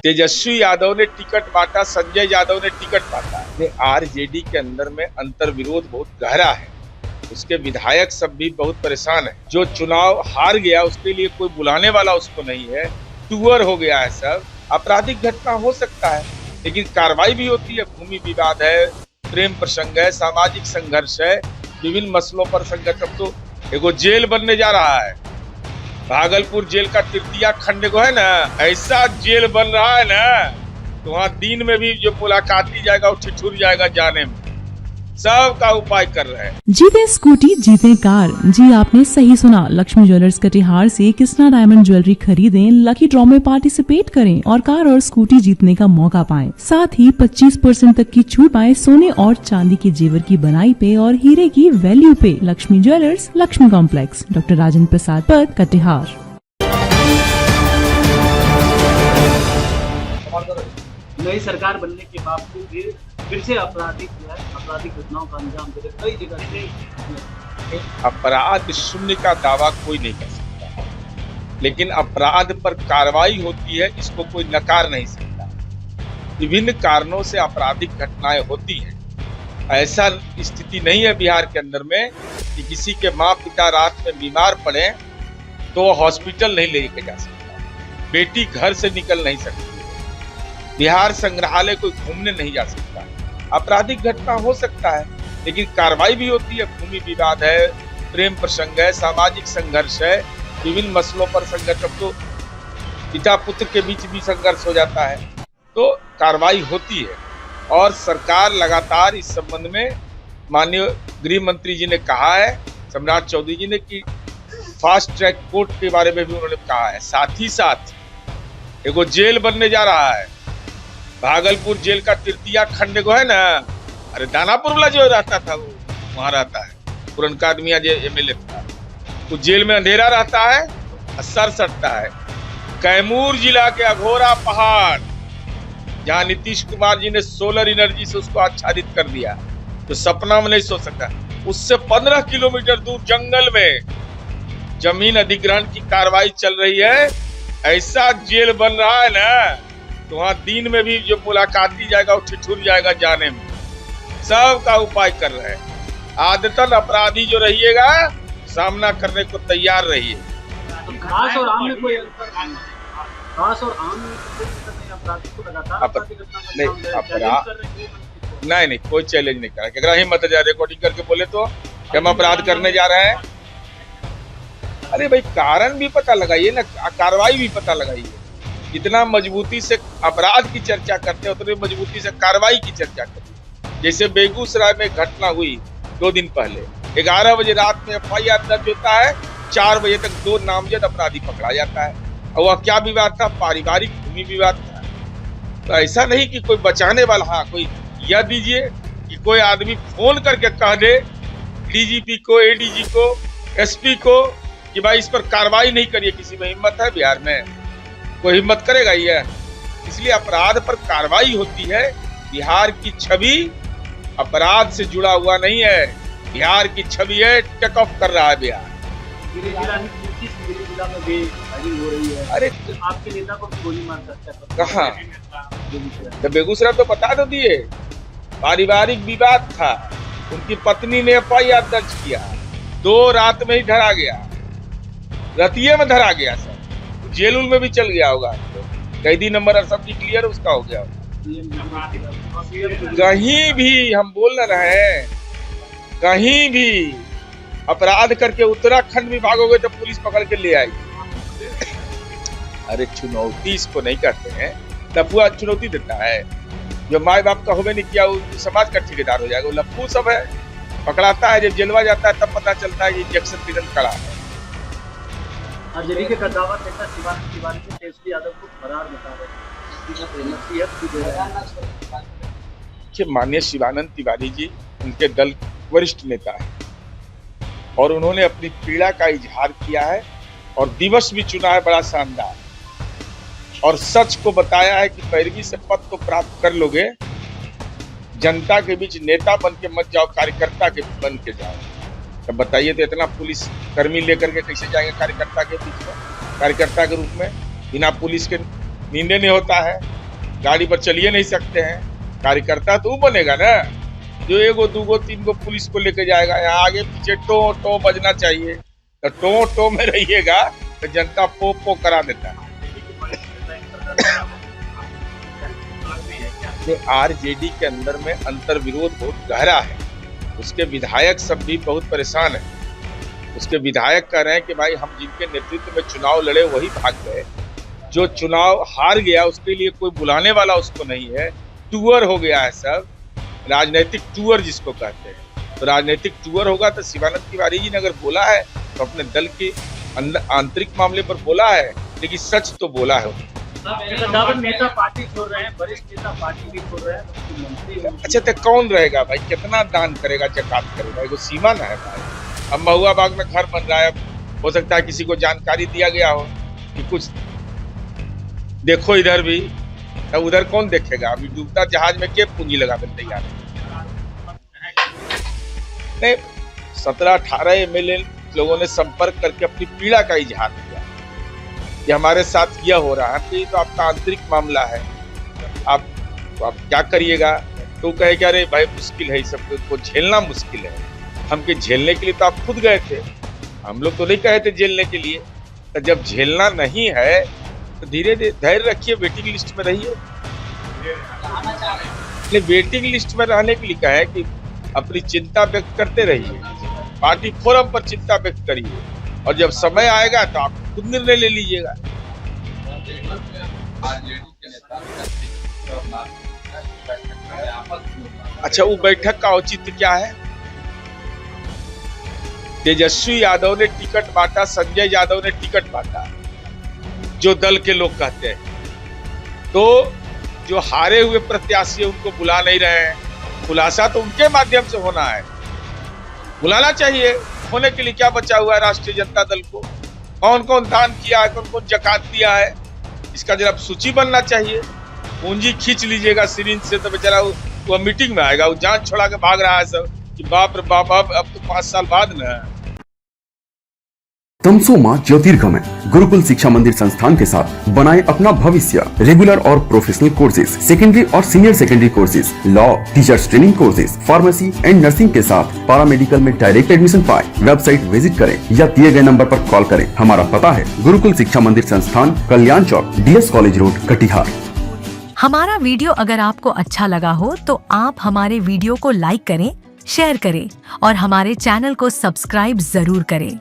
तेजस्वी यादव ने टिकट बांटा, संजय यादव ने टिकट बांटा। आरजेडी के अंदर में अंतर विरोध बहुत गहरा है। उसके विधायक सब भी बहुत परेशान है। जो चुनाव हार गया उसके लिए कोई बुलाने वाला उसको नहीं है। टूअर हो गया है सब। आपराधिक घटना हो सकता है लेकिन कार्रवाई भी होती है। भूमि विवाद है, प्रेम प्रसंग है, सामाजिक संघर्ष है, विभिन्न मसलों पर संघर्ष। अब तो एगो जेल बनने जा रहा है, भागलपुर जेल का तृतीया खंड को है ना, ऐसा जेल बन रहा है ना तो वहाँ दिन में भी जो मुलाकाती जाएगा वो ठिठुर जाएगा जाने में। सब का उपाय कर रहे हैं। जीते स्कूटी जीते कार। जी आपने सही सुना। लक्ष्मी ज्वेलर्स कटिहार से कृष्णा डायमंड ज्वेलरी खरीदें, लकी ड्रॉ में पार्टिसिपेट करें और कार और स्कूटी जीतने का मौका पाएं। साथ ही 25% तक की छूट पाएं सोने और चांदी के जेवर की बनाई पे और हीरे की वैल्यू पे। Lakshmi jewellers, Lakshmi complex, doctor Rajendra Prasad Path, Katihar. नई सरकार बनने के बावजूद भी फिर से आपराधिक घटनाओं का अंजाम दे रहे कई जगह से। अपराध शून्य का दावा कोई नहीं कर सकता, लेकिन अपराध पर कार्रवाई होती है, इसको कोई नकार नहीं सकता। विभिन्न कारणों से आपराधिक घटनाएं होती हैं। ऐसा स्थिति नहीं है बिहार के अंदर में कि किसी के माँ पिता रात में बीमार पड़े तो हॉस्पिटल नहीं लेके जा सकता, बेटी घर से निकल नहीं सकती, बिहार संग्रहालय कोई घूमने नहीं जा सकता। आपराधिक घटना हो सकता है लेकिन कार्रवाई भी होती है। भूमि विवाद है, प्रेम प्रसंग है, सामाजिक संघर्ष है, विभिन्न मसलों पर संघर्ष। अब तो पिता पुत्र के बीच भी संघर्ष हो जाता है तो कार्रवाई होती है। और सरकार लगातार इस संबंध में, माननीय गृह मंत्री जी ने कहा है, सम्राट चौधरी जी ने, कि फास्ट ट्रैक कोर्ट के बारे में भी उन्होंने कहा है। साथ ही साथ एगो जेल बनने जा रहा है, भागलपुर जेल का तृतीया खंड को है ना, अरे दानापुर वाला जो रहता था वो वहां रहता है, पुरनका आदमी जो एमएलए था, वो जेल में अंधेरा रहता है, सर सटता है। कैमूर जिला के अघोरा पहाड़ जहाँ नीतीश कुमार जी ने सोलर एनर्जी से उसको आच्छादित कर दिया, तो सपना में नहीं सोच सकता। उससे 15 किलोमीटर दूर जंगल में जमीन अधिग्रहण की कार्रवाई चल रही है। ऐसा जेल बन रहा है ना तो वहाँ दिन में भी जो मुलाकाती जाएगा वो ठिठुर जाएगा जाने में। सब का उपाय कर रहे हैं। आदतन अपराधी जो रहिएगा सामना करने को तैयार रहिए। खास और आम में कोई खास और आम में कोई अपराधी को लगातार नहीं कोई चैलेंज नहीं करा। अगर हिम्मत है रिकॉर्डिंग करके बोले तो कि हम अपराध करने जा रहे हैं। अरे भाई कारण भी पता लगाइए ना, कार्रवाई भी पता लगाइए। जितना मजबूती से अपराध की चर्चा करते हैं उतनी मजबूती से कार्रवाई की चर्चा करिए। जैसे बेगूसराय में घटना हुई 2 दिन पहले, 11 बजे रात में FIR दर्ज होता है, 4 बजे तक 2 नामजद अपराधी पकड़ा जाता है। और वह क्या विवाद था? पारिवारिक भूमि विवाद था। तो ऐसा नहीं कि कोई बचाने वाला, हाँ कोई यह दीजिए कि कोई आदमी फोन करके कह दे DGP को, ADG को, SP को कि भाई इस पर कार्रवाई नहीं करिए। किसी में हिम्मत है बिहार में? कोई हिम्मत करेगा ये? इसलिए अपराध पर कार्रवाई होती है। बिहार की छवि अपराध से जुड़ा हुआ नहीं है, बिहार की छवि है टेक ऑफ कर रहा है बिहार। जिला में भी फायरिंग हो रही है। अरे आपके नेता को भी गोली मार सकता है। कहाँ? तो बेगूसराय तो बता दो दिए, पारिवारिक विवाद था। उनकी पत्नी ने FIR दर्ज किया, 2 रात में ही धरा गया, रतिये में धरा गया। सर जेल में भी चल गया होगा, तो कैदी नंबर सब क्लियर उसका हो गया होगा। कहीं भी हम बोल न रहे हैं, कहीं भी अपराध करके उत्तराखंड में भागोगे तो पुलिस पकड़ के ले आएगी। अरे चुनौती इसको नहीं करते हैं, लफुआ चुनौती देता है। जो माए बाप का होवे नहीं किया वो समाज का ठेकेदार हो जाएगा। वो लफू सब है, पकड़ाता है, जब जेलवा जाता है तब पता चलता है कि इंजेक्शन पीड़न कड़ा है। आरजेडी के कद्दावर नेता शिवानंद तिवारी को तेजस्वी यादव को फरार बता रहे हैं। माननीय शिवानंद तिवारी जी उनके दल वरिष्ठ नेता है और उन्होंने अपनी पीड़ा का इजहार किया है और दिवस भी चुना है बड़ा शानदार, और सच को बताया है कि पैरवी से पद तो प्राप्त कर लोगे, जनता के बीच नेता बन के मत जाओ, कार्यकर्ता के बन के जाओ। तब बताइए तो इतना पुलिस कर्मी लेकर के कैसे जाएंगे कार्यकर्ता के बीच में, कार्यकर्ता के रूप में, बिना पुलिस के नींदे नहीं होता है, गाड़ी पर चलिए नहीं सकते हैं। कार्यकर्ता तो वो बनेगा ना जो एगो दूगो तीनगो पुलिस को लेके जाएगा। यहाँ आगे पीछे टो टो बजना चाहिए, तो टो टो में रहिएगा तो जनता पो पो करा देता है। तो आरजेडी के अंदर में अंतर विरोध बहुत गहरा है। उसके विधायक सब भी बहुत परेशान है। उसके विधायक कह रहे हैं कि भाई हम जिनके नेतृत्व में चुनाव लड़े वही भाग गए, जो चुनाव हार गया उसके लिए कोई बुलाने वाला उसको नहीं है। टूअर हो गया है सब, राजनीतिक टूअर जिसको कहते हैं। तो राजनीतिक टूअर होगा तो शिवानंद तिवारी जी ने अगर बोला है तो अपने दल के आंतरिक मामले पर बोला है, लेकिन सच तो बोला है। नेता पार्टी छोड़ रहे हैं, वरिष्ठ नेता पार्टी भी छोड़ रहे हैं। अच्छा तो कौन रहेगा भाई, कितना दान करेगा, जकात करेगा, एगो सीमा ना है भाई। अब महुआ बाग में घर बन रहा है, हो सकता है किसी को जानकारी दिया गया हो कि कुछ देखो इधर भी, तब उधर कौन देखेगा। अभी डूबता जहाज में के पूंजी लगाने तैयार है। नहीं, 17-18 एमएलए लोगों ने संपर्क करके अपनी पीड़ा का इजहार किया कि हमारे साथ यह हो रहा है। तो आपका आंतरिक मामला है, आप क्या करिएगा। तो कहे कि अरे भाई मुश्किल है, सबको झेलना मुश्किल है। हमके झेलने के लिए तो आप खुद गए थे, हम लोग तो नहीं कहे थे झेलने के लिए। तो जब झेलना नहीं है तो धीरे धीरे धैर्य रखिए, वेटिंग लिस्ट में रहिए। वेटिंग लिस्ट में रहने के लिए कहे कि अपनी चिंता व्यक्त करते रहिए, पार्टी फोरम पर चिंता व्यक्त करिए, और जब समय आएगा तो आप खुद निर्णय ले लीजिएगा। अच्छा, वो बैठक का औचित्य क्या है? तेजस्वी यादव ने टिकट बांटा, संजय यादव ने टिकट बांटा, जो दल के लोग कहते हैं। तो जो हारे हुए प्रत्याशी उनको बुला नहीं रहे हैं। खुलासा तो उनके माध्यम से होना है, बुलाना चाहिए। होने के लिए क्या बचा हुआ है राष्ट्रीय जनता दल को? कौन कौन दान किया है, कौन कौन जकात दिया है, इसका जरा सूची बनना चाहिए। पूंजी खींच लीजिएगा सिरिंज से तो बेचारा वो मीटिंग में आएगा, वो जान छोड़ा के भाग रहा है सब कि बाप रे बाप, अब तो 5 साल बाद ना। तमसोमा ज्योतिर्गमय गुरुकुल शिक्षा मंदिर संस्थान के साथ बनाए अपना भविष्य। रेगुलर और प्रोफेशनल कोर्सेज, सेकेंडरी और senior secondary courses, law, teachers training courses, pharmacy and nursing के साथ पैरामेडिकल में डायरेक्ट एडमिशन पाए। वेबसाइट विजिट करें या दिए गए नंबर पर कॉल करें। हमारा पता है गुरुकुल शिक्षा मंदिर संस्थान, कल्याण चौक, DS कॉलेज रोड, कटिहार। हमारा वीडियो अगर आपको अच्छा लगा हो तो आप हमारे वीडियो को लाइक करें, शेयर करें और हमारे चैनल को सब्सक्राइब जरूर करें।